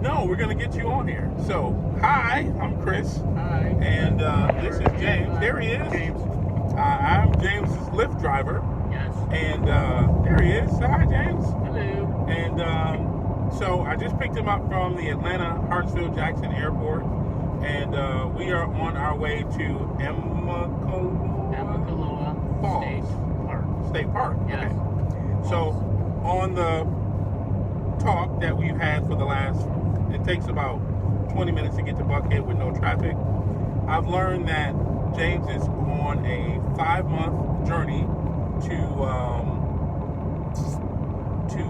No, we're going to get you on here. So, hi, I'm Chris. Hi. And this is James. There he is. James. I'm James's Lyft driver. Yes. And there he is. Hi, James. Hello. And so I just picked him up from the Atlanta Hartsfield-Jackson Airport. And we are on our way to Emmakaloa Falls. State Park. Yes. Okay. So on the talk that we've had for the last, it takes about 20 minutes to get to Buckhead with no traffic. I've learned that James is on a 5-month journey to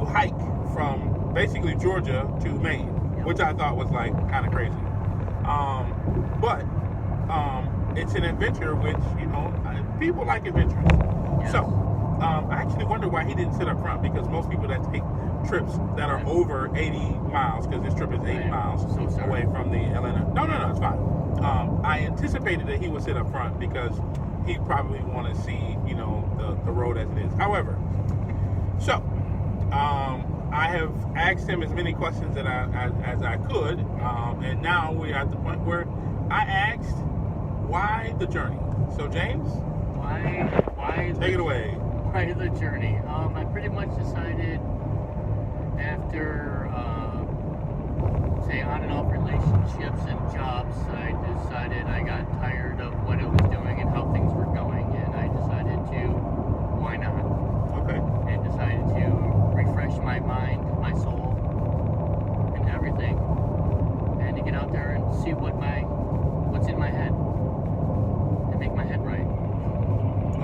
hike from basically Georgia to Maine, which I thought was like kind of crazy. But it's an adventure, which, you know, people like adventures. Yes. So I actually wonder why he didn't sit up front, because most people that take trips that are over 80 miles, because this trip is 80 miles away from the Atlanta. No, it's fine. I anticipated that he would sit up front because he probably want to see, you know, the road as it is. However, so I have asked him as many questions that as I could, and now we're at the point where I asked, why the journey? So James, why take it away. Why the journey? I pretty much decided after say on and off relationships and jobs, I decided I got tired of what it was doing and how things were going, and I decided to, why not? Okay. And decided to refresh my mind, my soul, and everything, and to get out there and see what's in my head, and make my head right.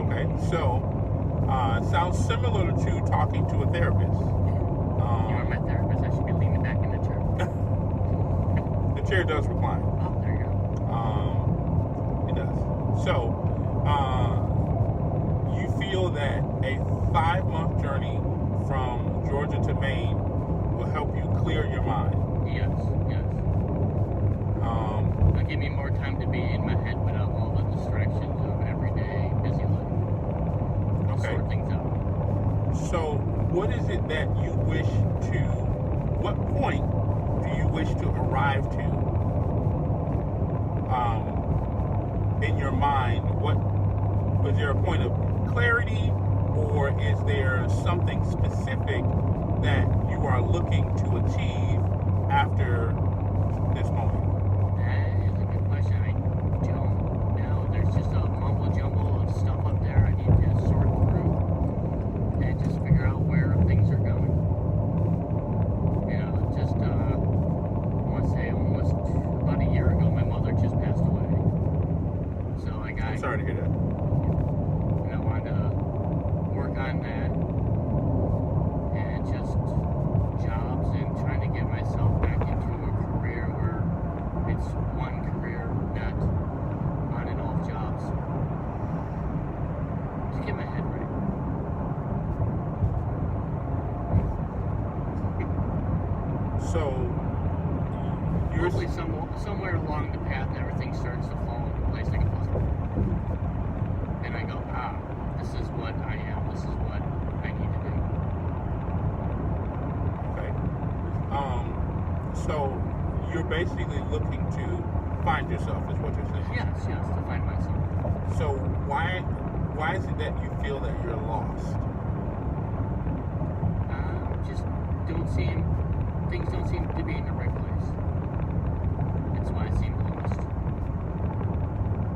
Okay, so sounds similar to talking to a therapist. You are my therapist. I should be leaning back in the chair. The chair does recline. Oh, there you go. It does. So, you feel that a 5-month journey from Georgia to Maine will help you clear your mind? Yes. It'll give me more time to be in my head without all the distractions of everyday busy life. Okay. Sort things out. So, what is it that you wish to, what point do you wish to arrive to in your mind? Was there a point of clarity, or is there something specific that you are looking to achieve after this moment? That is a good question. I don't know. There's just a mumble jumble of stuff up there I need to sort through and just figure out where things are going. You know, just I want to say almost about a year ago, my mother just passed away. So I got. I'm sorry to hear that. And I wanted to work on that, and just jobs and trying to get myself back into a career where it's one career, not on and off jobs. To get my head right. So, you're Hopefully somewhere along the path everything starts to fall into place like a puzzle. And I go, this is what I am, this is what I need to do. okay. So you're basically looking to find yourself, is what you're saying? Yes, to find myself. So why is it that you feel that you're lost? Just things don't seem to be in the right place. That's why I seem lost.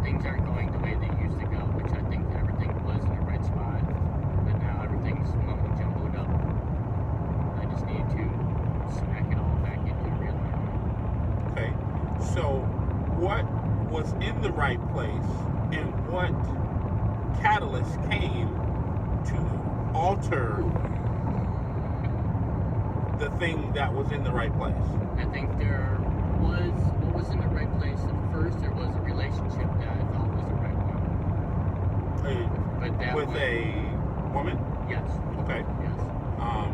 Things aren't going the way they used to go, which I think everything was in the right spot. But now everything's mumble jumbled up. I just need to smack it all back into real life. Okay. So what was in the right place, and what catalyst came to alter the thing that was in the right place? I think what was in the right place at first, there was a relationship that I thought was the right one. But that with a woman? Yes. Okay. Yes.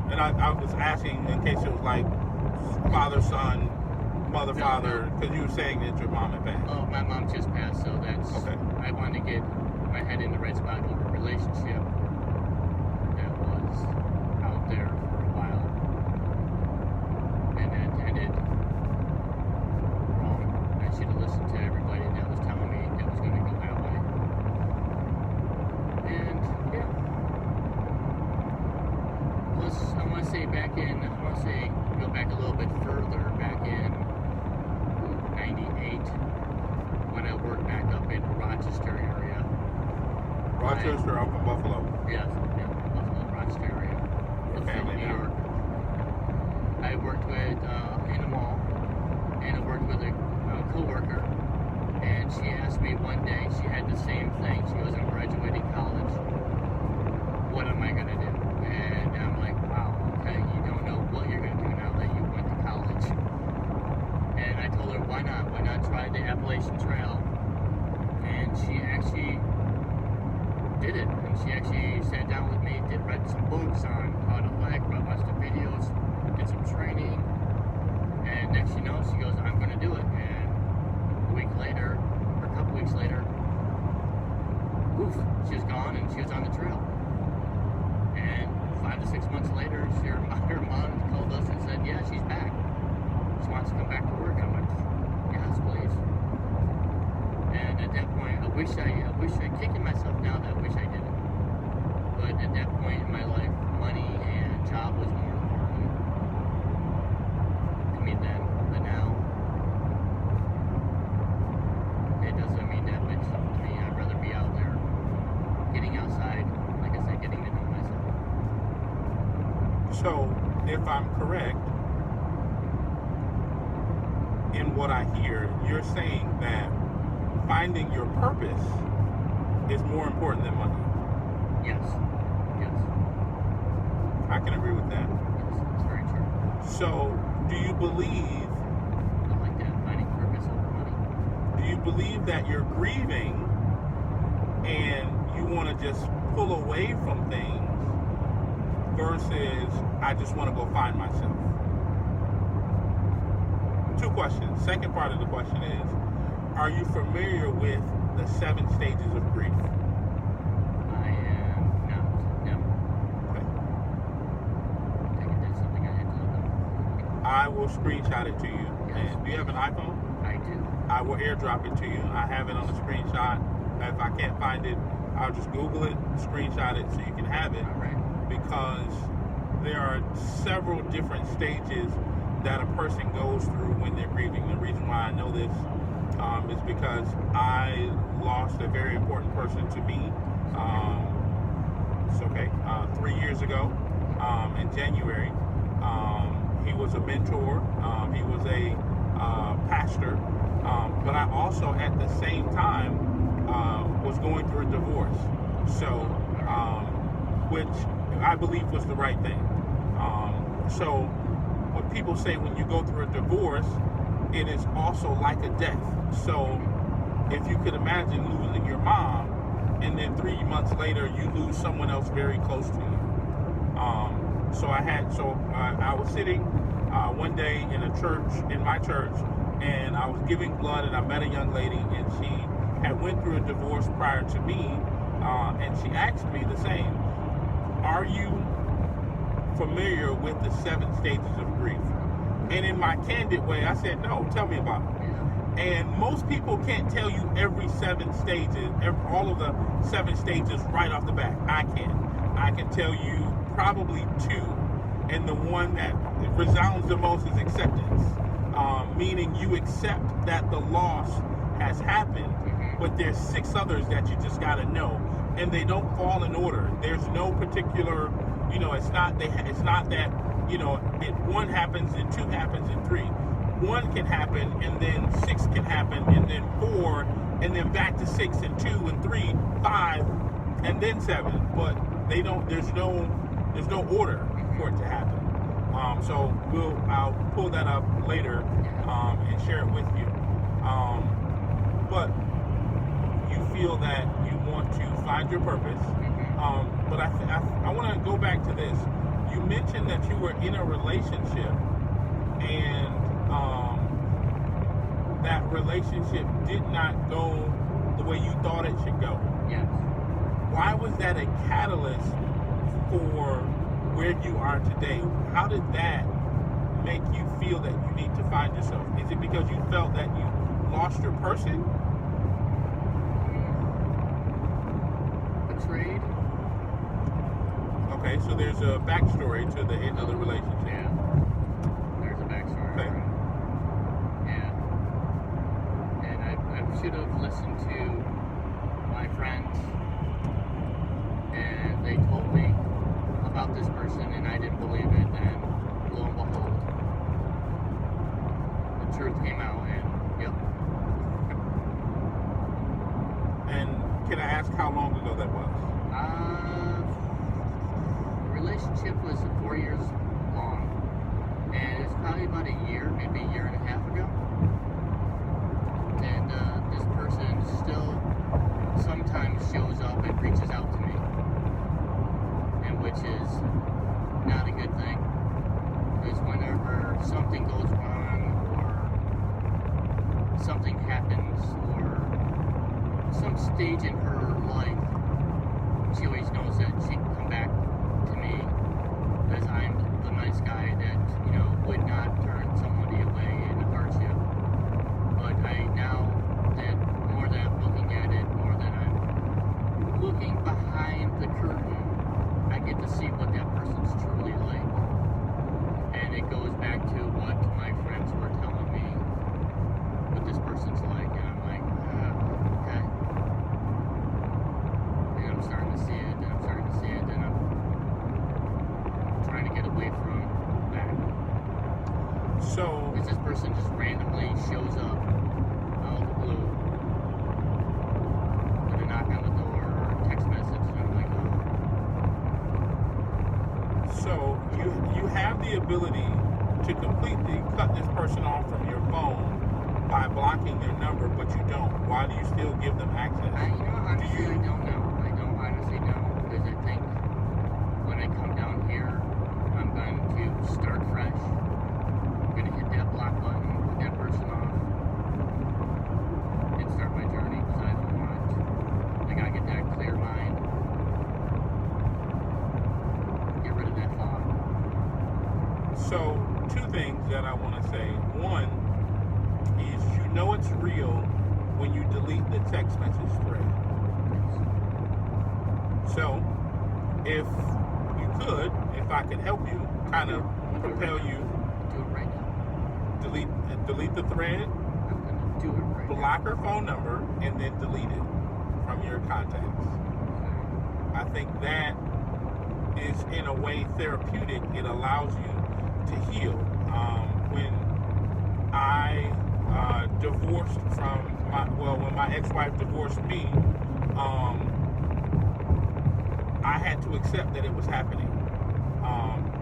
And I was asking in case it was like father, son, mother, father, because you were saying that your mom had passed. Oh, my mom just passed, so that's okay. I wanted to get my head in the right spot with a relationship that was out there for a while, and that ended Rochester or from Buffalo? Yes, yeah, Buffalo, Rochester area. Your family New now? York. I worked with in a mall, and I worked with a co-worker, and she asked me one day, she had the same thing. She goes, I'm graduating college. What am I going to do? And I'm like, wow, okay, you don't know what you're going to do now that you went to college. And I told her, why not? Why not try the Appalachian Trail? And she actually did it. And she actually sat down with me, read some books on how to hike, watched the videos, did some training. And next you know, she goes, I'm going to do it. And a week later, or a couple weeks later, poof, she was gone and she was on the trail. And 5 to 6 months later, her mom called us and said, yeah, she's back. She wants to come back to work. I went, yes, please. And at that point, I wish I kicking myself now that I wish I did it. But at that point in my life, money and job was more important to me then. But now, it doesn't mean that much to me. I'd rather be out there, getting outside, like I said, getting to know myself. So, if I'm correct in what I hear, you're saying that finding your purpose is more important than money. Yes. Yes. I can agree with that. Yes, it's very true. So, do you believe I like that, finding purpose over money. do you believe that you're grieving and you want to just pull away from things versus I just want to go find myself? Two questions. Second part of the question is, are you familiar with the 7 stages of grief? I am not. No. Okay. I think that's something I had to look up. I will screenshot it to you. Yes. And do you have an iPhone? I do. I will airdrop it to you. I have it on the screenshot. If I can't find it, I'll just Google it, screenshot it so you can have it. All right. Because there are several different stages that a person goes through when they're grieving. The reason why I know this is because I lost a very important person to me. It's okay. 3 years ago, in January, he was a mentor. He was a pastor. But I also, at the same time, was going through a divorce. So, which I believe was the right thing. So, what people say when you go through a divorce, it is also like a death. So, if you could imagine losing your mom, and then 3 months later you lose someone else very close to you. I was sitting one day in a church, in my church, and I was giving blood, and I met a young lady, and she had went through a divorce prior to me, and she asked me the same. Are you familiar with the 7 stages of grief? And in my candid way, I said, no, tell me about it. And most people can't tell you every 7 stages, all of the 7 stages right off the bat. I can. I can tell you probably 2. And the one that resounds the most is acceptance. Meaning you accept that the loss has happened, but there's 6 others that you just got to know. And they don't fall in order. There's no particular, it's not that, 1 happens and 2 happens and 3. 1 can happen, and then 6 can happen, and then 4, and then back to 6 and 2 and 3, 5, and then 7. But they don't. There's no order for it to happen. So I'll pull that up later and share it with you. But you feel that you want to find your purpose. But I want to go back to this. You mentioned that you were in a relationship, and that relationship did not go the way you thought it should go. Yes. Why was that a catalyst for where you are today? How did that make you feel that you need to find yourself? Is it because you felt that you lost your person? Betrayed. Okay, so there's a backstory to the end of the relationship. Yeah. There's a backstory. Okay. Yeah. And I should have listened to my friends first came out, and yep. And can I ask how long ago that was? The relationship was 4 years long, and it's probably about a year, maybe a year and a half ago. And this person still sometimes shows up and reaches out to me, and which is not a good thing. Because whenever something goes wrong, or something happens, or some stage in her life, she always knows that she can come back to me, because I'm the nice guy that, would not turn somebody away in a hardship. But now that more than I'm looking at it, more than I'm looking behind the curtain, I get to see what that person's truly like. And it goes back to what my friends were telling me, what this person's like, and I'm like, okay. And I'm starting to see it, and I'm starting to see it, and I'm trying to get away from that. So, Because this person just randomly shows up out of the blue with a knock on the door or a text message, and I'm like, oh. so you have the ability to completely cut this person off from your phone by blocking their number, but you don't. Why do you still give them access? Honestly, I don't know. I don't honestly know, because I think when I come down here, I'm going to start fresh. I'm going to hit that block button, put that person off, and start my journey, because I don't want, I got to get that clear mind, get rid of that thought. So, two things that I want to say. One is it's real when you delete the text message thread. So, if you could, if I could help you, kind of propel you, Do it right now. delete the thread, I'm going to do it right now. block her phone number, and then delete it from your contacts. I think that is, in a way, therapeutic. It allows you to heal. When I divorced from when my ex-wife divorced me, I had to accept that it was happening.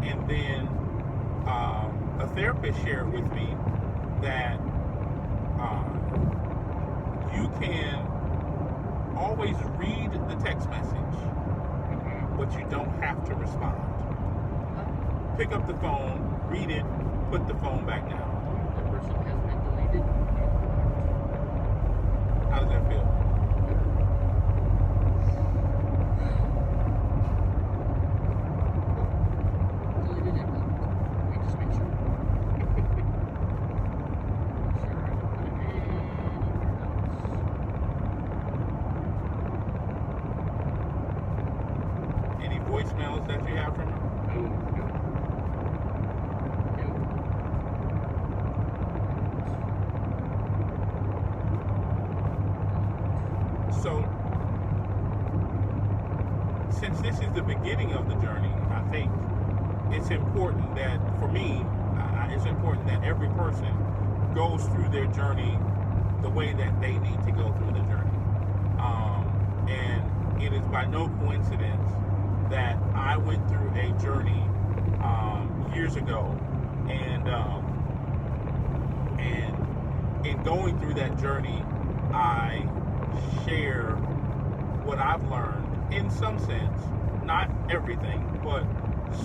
And then a therapist shared with me that you can always read the text message, but you don't have to respond. Pick up the phone, read it, put the phone back down. The person has been deleted. How does that feel? Deleted and blocked. Let me just make sure. Sure, I don't put it anywhere else. Any voicemails that you have from her? No. So, since this is the beginning of the journey, I think it's important that, for me, it's important that every person goes through their journey the way that they need to go through the journey. And it is by no coincidence that I went through a journey years ago, and in going through that journey, I share what I've learned in some sense, not everything, but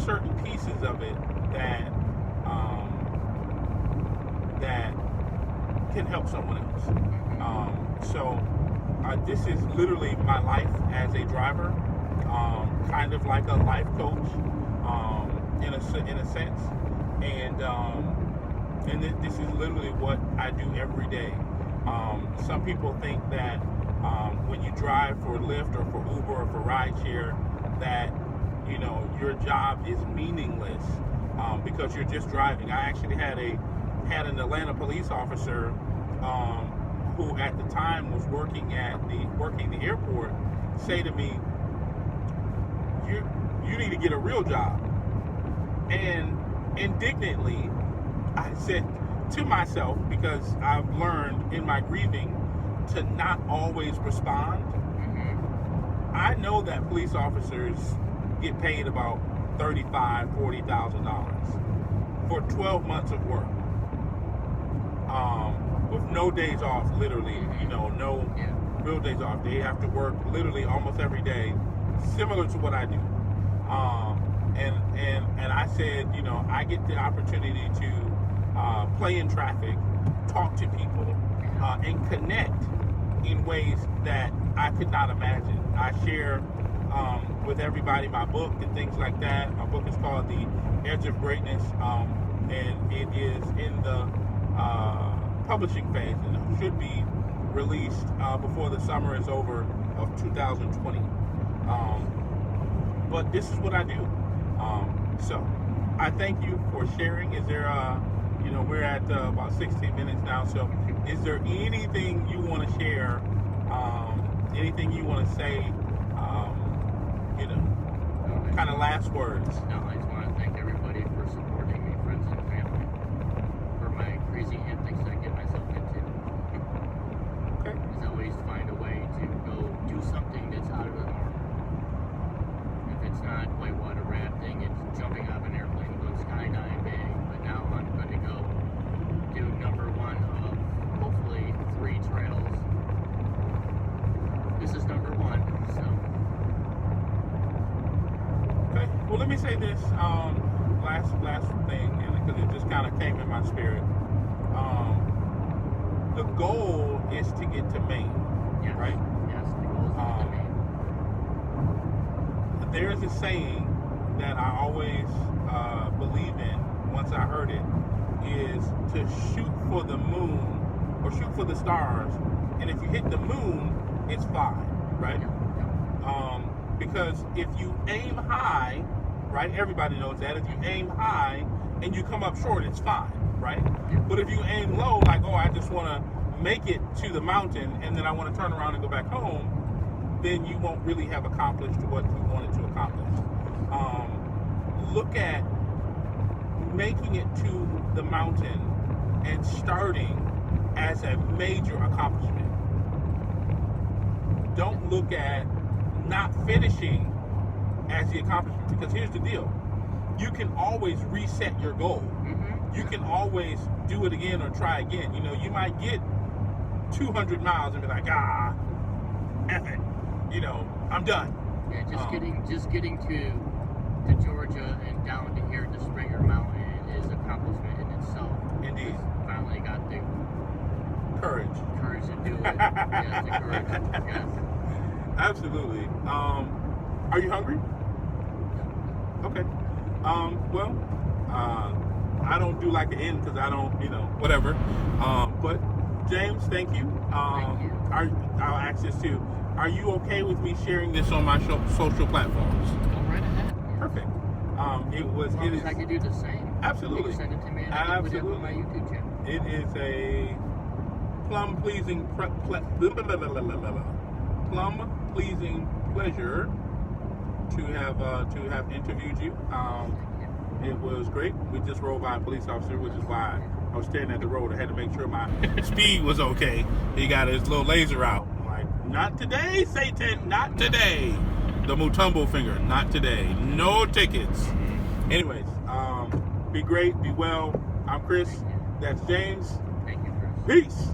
certain pieces of it that that can help someone else. So this is literally my life as a driver, kind of like a life coach, in a sense, and this is literally what I do every day. Some people think that when you drive for Lyft or for Uber or for rideshare, that your job is meaningless because you're just driving. I actually had an Atlanta police officer who at the time was working the airport say to me, "You need to get a real job." And indignantly, I said, to myself, because I've learned in my grieving to not always respond. I know that police officers get paid about $35,000-$40,000 for 12 months of work, with no days off. Literally, no real days off. They have to work literally almost every day, similar to what I do. And I said, I get the opportunity to play in traffic, talk to people, and connect in ways that I could not imagine. I share with everybody my book and things like that. My book is called The Edge of Greatness, and it is in the publishing phase and should be released before the summer is over of 2020. But this is what I do. So I thank you for sharing. Is there, we're at about 16 minutes now. So is there anything you want to share? Anything you want to say? Kind of last words. No, I just want to thank everybody for supporting me, friends and family, for my crazy antics that I get myself into. Okay. Because I always find a way to go do something that's out of the norm. If it's not whitewater rafting, it's jumping out of an airplane, going skydiving. But now I'm going to go do number one of hopefully 3 trails. This is number 1, so. Okay. Well, let me say this last thing, and because it just kind of came in my spirit. The goal is to get to Maine, Yes. right? Yes, the goal is to get to Maine. There is a saying that I always believe in once I heard it, is to shoot for the moon or shoot for the stars, and if you hit the moon, it's fine, right? Because if you aim high, right, everybody knows that, if you aim high and you come up short, it's fine, right? But if you aim low, like, oh, I just want to make it to the mountain and then I want to turn around and go back home, then you won't really have accomplished what you wanted to accomplish. Look at making it to the mountain and starting as a major accomplishment. Don't look at not finishing as the accomplishment, because here's the deal. You can always reset your goal. You can always do it again or try again. You might get 200 miles and be like, F it. I'm done. Yeah, just getting to Georgia and down to here to Springer Mountain is an accomplishment in itself. Indeed. Finally got the Courage to do it. Yes, the courage. Yes. Absolutely. Are you hungry? Okay. Well, I don't do like an end because I don't, whatever. But James, thank you. Thank you. I'll ask this too. Are you okay with me sharing this on my social platforms? Go right ahead. Perfect. It As long as I could do the same. Absolutely. You can send it to me and I can put it up on my YouTube channel. It is a plum-pleasing pleasure to have interviewed you. It was great. We just rode by a police officer, which is why I was staring at the road. I had to make sure my speed was okay. He got his little laser out. I'm like, not today, Satan, not today. The Mutombo finger, not today. No tickets. Anyways, be great, be well. I'm Chris. That's James. Thank you, Chris. Peace.